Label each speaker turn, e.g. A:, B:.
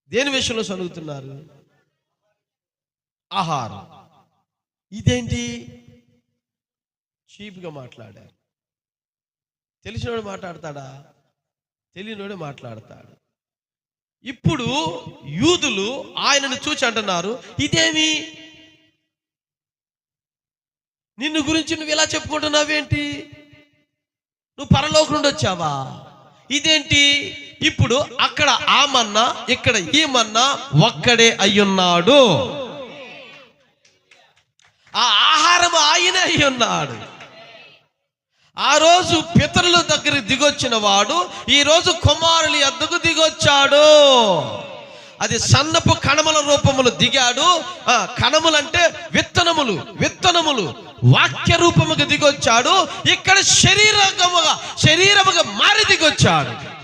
A: దేని విషయంలో సనుగుతున్నారు? ఆహారం. ఇదేంటి? చీప్గా మాట్లాడారు. తెలిసినోడు మాట్లాడతాడా? తెలియనోడు మాట్లాడతాడు. ఇప్పుడు యూదులు ఆయనను చూచి అంటున్నారు, ఇదేమి, నిన్ను గురించి నువ్వు ఇలా చెప్పుకుంటున్నావేంటి? నువ్వు పరలోకం నుండి వచ్చావా? ఇదేంటి? ఇప్పుడు అక్కడ ఆ మన్నా, ఇక్కడ ఈ మన్నా ఒక్కడే అయ్యున్నాడు. ఆ ఆహారం ఆయనే అయ్యున్నాడు. ఆ రోజు పితరుల దగ్గర దిగొచ్చిన వాడు ఈ రోజు కుమారుల యొద్దకు దిగొచ్చాడు. అది సన్నపు కణముల రూపములు దిగాడు. కణములంటే విత్తనములు వాక్య రూపముగా దిగొచ్చాడు. ఇక్కడ శరీరముగా మారి దిగొచ్చాడు.